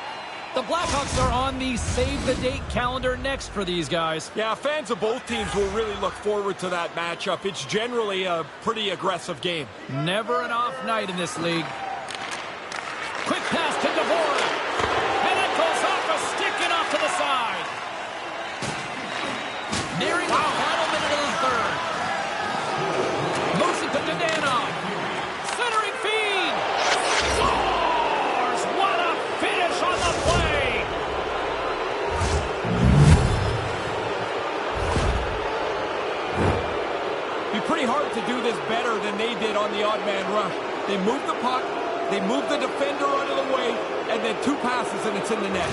The Blackhawks are on the save-the-date calendar next for these guys. Yeah, fans of both teams will really look forward to that matchup. It's generally a pretty aggressive game. Never an off night in this league. Quick pass to Dvorak. And it goes off a stick and off to the side. Nearing the final minute of the third. Moves it to Dadonov. Centering feed. Scores! What a finish on the play! Be pretty hard to do this better than they did on the odd man rush. They move the puck, they move the defender out of the way, and then 2 passes and it's in the net.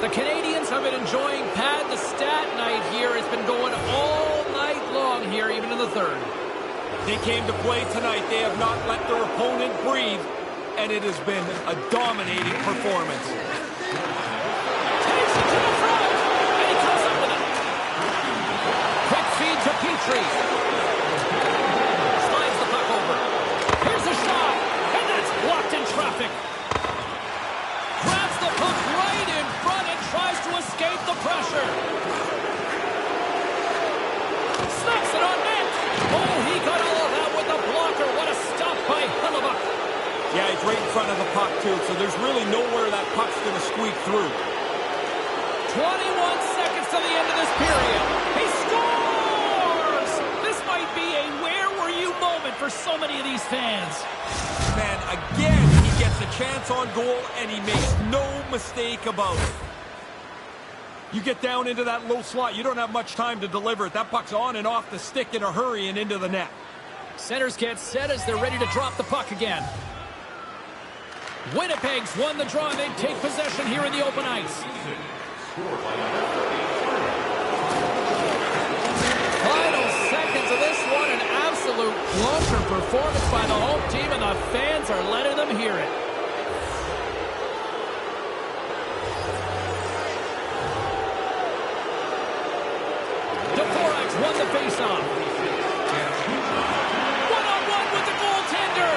The Canadians have been enjoying Pad the Stat night here. It's been going all night long here, even in the third. They came to play tonight. They have not let their opponent breathe, and it has been a dominating performance. Takes it to the front, and he comes up with it. Quick feed to Petrie. Slides the puck over. Here's a shot, and that's blocked in traffic. Grabs the puck right in front and tries to escape the pressure. Snaps it on net. Oh, he got all of that with the blocker. What a stop by Hellebuyck. Yeah, he's right in front of the puck, too, so there's really nowhere that puck's going to squeak through. 21 seconds to the end of this period. He scores! This might be a where were you moment for so many of these fans. Man, again, he gets a chance on goal, and he makes no mistake about it. You get down into that low slot, you don't have much time to deliver it. That puck's on and off the stick in a hurry and into the net. Centers get set as they're ready to drop the puck again. Winnipeg's won the draw, and they take possession here in the open ice. Final seconds of this one, an absolute clunker performance by the home team, and the fans are letting them hear it. Won the faceoff. One-on-one with the goaltender.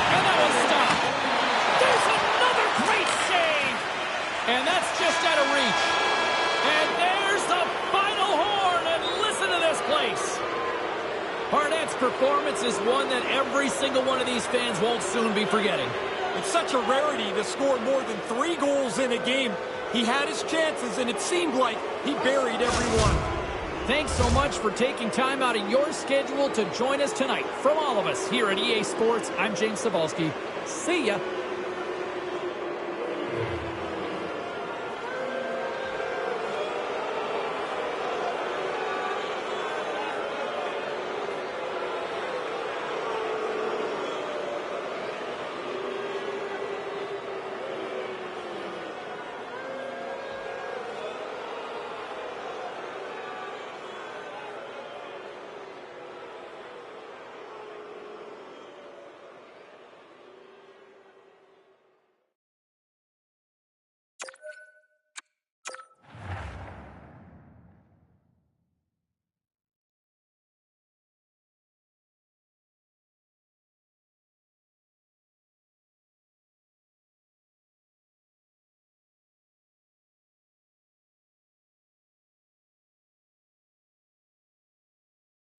And that was stopped. There's another great save. And that's just out of reach. And there's the final horn. And listen to this place. Harnett's performance is one that every single one of these fans won't soon be forgetting. It's such a rarity to score more than 3 goals in a game. He had his chances, and it seemed like he buried every one. Thanks so much for taking time out of your schedule to join us tonight. From all of us here at EA Sports, I'm James Cybulski. See ya.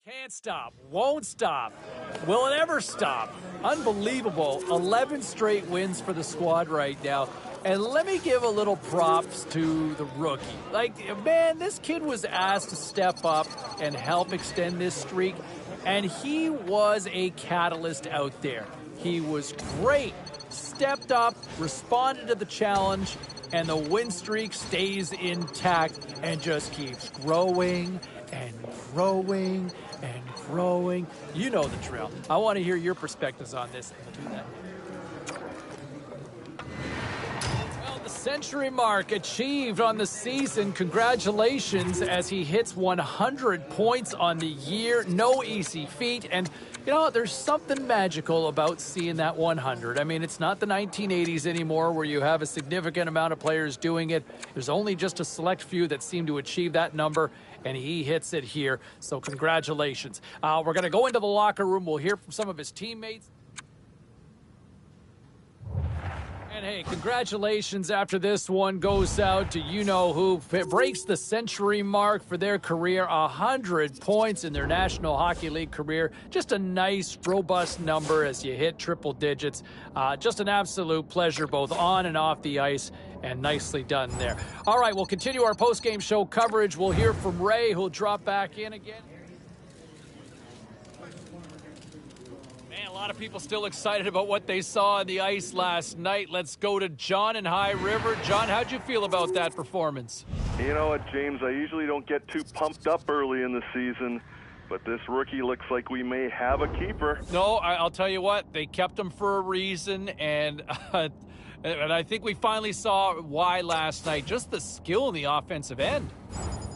Can't stop, won't stop. Will it ever stop? Unbelievable. 11 straight wins for the squad right now. And let me give a little props to the rookie. Like, man, this kid was asked to step up and help extend this streak, and he was a catalyst out there. He was great, stepped up, responded to the challenge, and the win streak stays intact and just keeps growing and growing and growing. You know the drill. I want to hear your perspectives on this. We'll do that. Well, the century mark achieved on the season. Congratulations as he hits 100 points on the year. No easy feat. And, you know, there's something magical about seeing that 100. I mean, it's not the 1980s anymore where you have a significant amount of players doing it. There's only just a select few that seem to achieve that number, and he hits it here. So congratulations. We're going to go into the locker room. We'll hear from some of his teammates. And hey, congratulations after this one goes out to you-know-who. It breaks the century mark for their career, 100 points in their National Hockey League career. Just a nice, robust number as you hit triple digits. Just an absolute pleasure both on and off the ice, and nicely done there. All right, we'll continue our post-game show coverage. We'll hear from Ray, who'll drop back in again. A lot of people still excited about what they saw on the ice last night. Let's go to John in High River. John, how'd you feel about that performance? You know what, James, I usually don't get too pumped up early in the season, But this rookie looks like we may have a keeper. No, I'll tell you what, they kept him for a reason, and I think we finally saw why last night. Just the skill in the offensive end.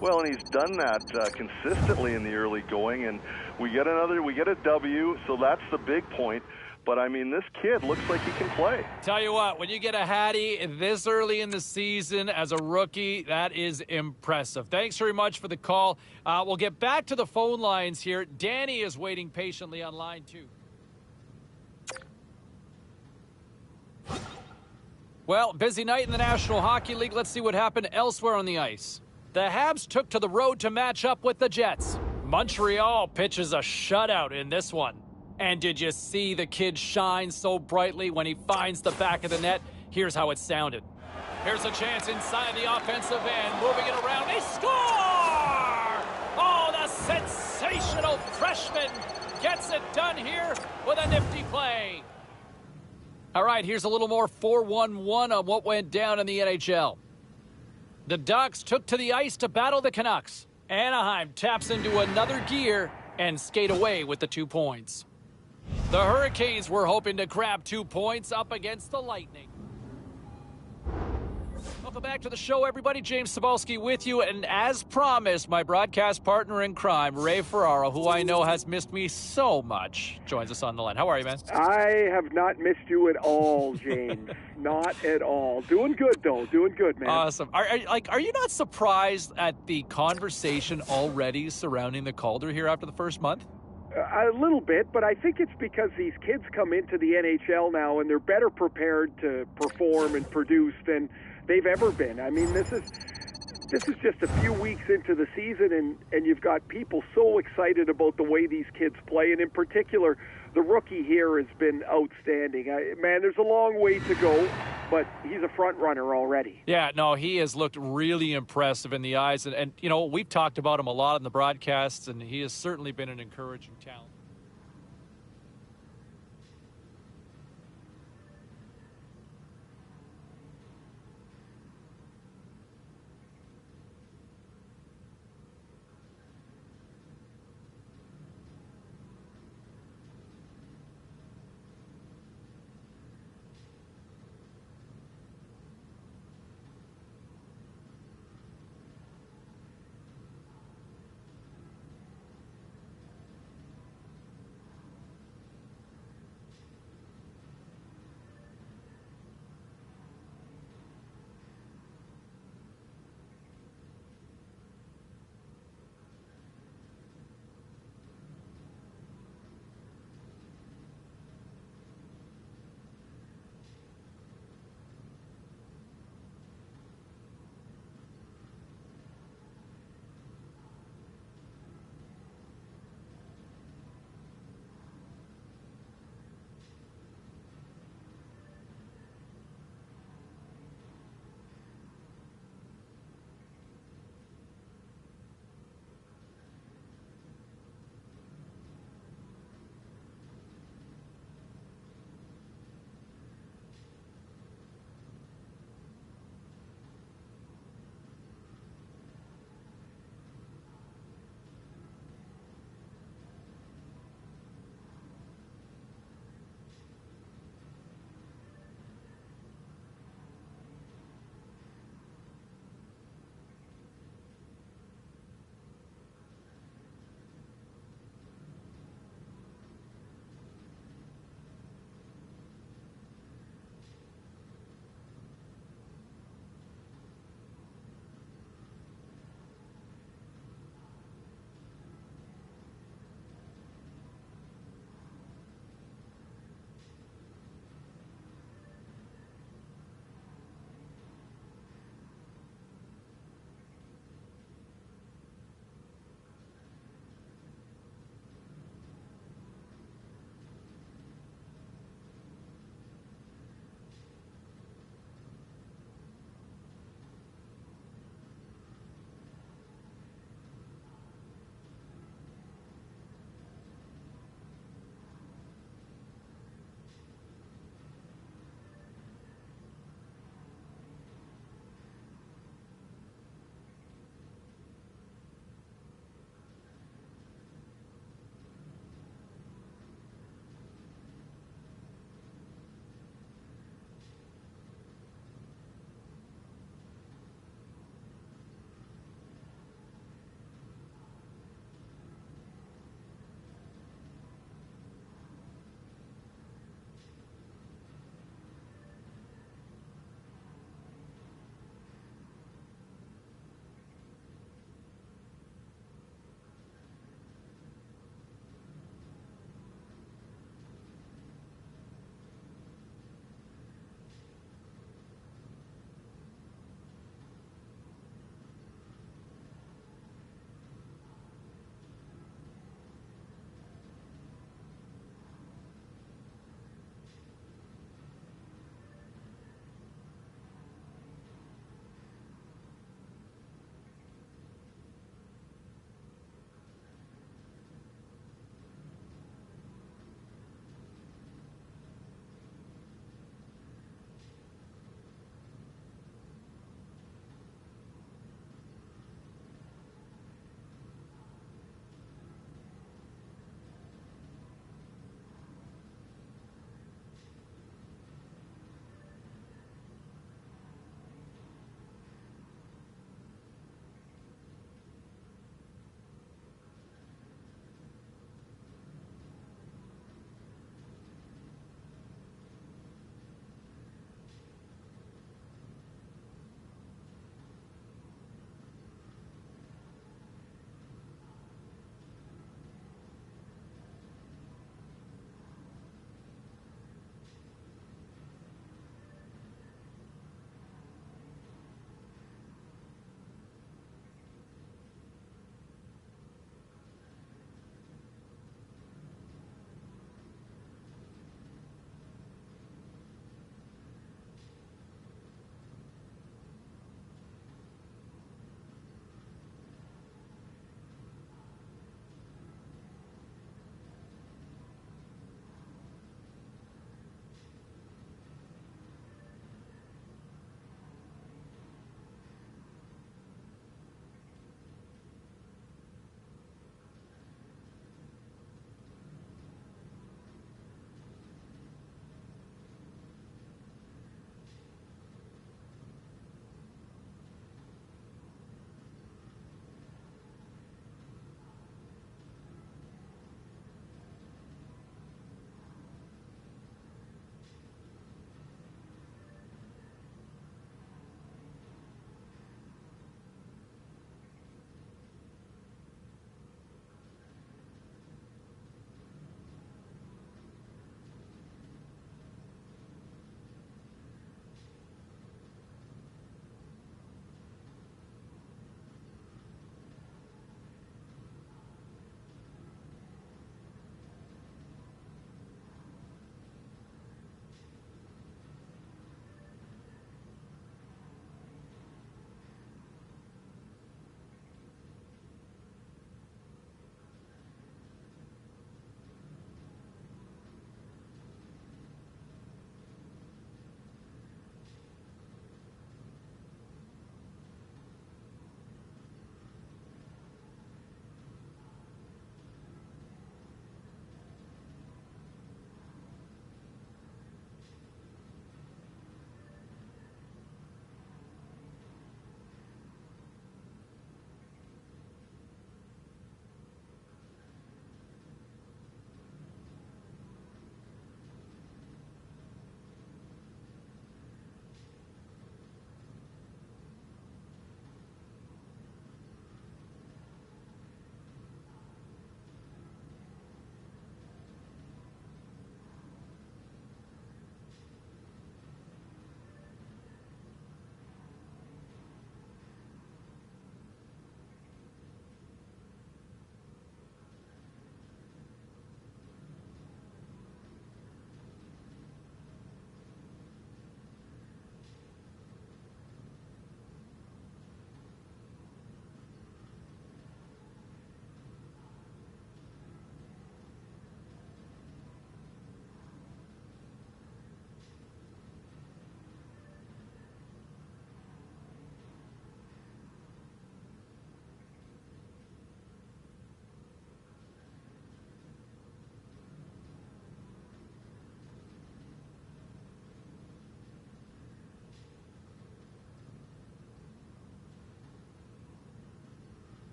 Well, and he's done that consistently in the early going, and we get a W, so that's the big point. But, I mean, this kid looks like he can play. Tell you what, when you get a Hattie this early in the season as a rookie, that is impressive. Thanks very much for the call. We'll get back to the phone lines here. Danny is waiting patiently on line 2. Well, busy night in the National Hockey League. Let's see what happened elsewhere on the ice. The Habs took to the road to match up with the Jets. Montreal pitches a shutout in this one. And did you see the kid shine so brightly when he finds the back of the net? Here's how it sounded. Here's a chance inside the offensive end. Moving it around. They score! Oh, the sensational freshman gets it done here with a nifty play. All right, here's a little more 4-1-1 on what went down in the NHL. The Ducks took to the ice to battle the Canucks. Anaheim taps into another gear and skate away with the 2 points. The Hurricanes were hoping to grab 2 points up against the Lightning. Welcome back to the show, everybody. James Cebulski with you. And as promised, my broadcast partner in crime, Ray Ferraro, who I know has missed me so much, joins us on the line. How are you, man? I have not missed you at all, James. Not at all. Doing good, though. Doing good, man. Awesome. Are you not surprised at the conversation already surrounding the Calder here after the first month? A little bit, but I think it's because these kids come into the NHL now and they're better prepared to perform and produce than they've ever been. I mean, this is just a few weeks into the season, and you've got people so excited about the way these kids play, and in particular, the rookie here has been outstanding. Man, there's a long way to go, but he's a front runner already. Yeah, no, he has looked really impressive in the eyes, and you know, we've talked about him a lot in the broadcasts, and he has certainly been an encouraging talent.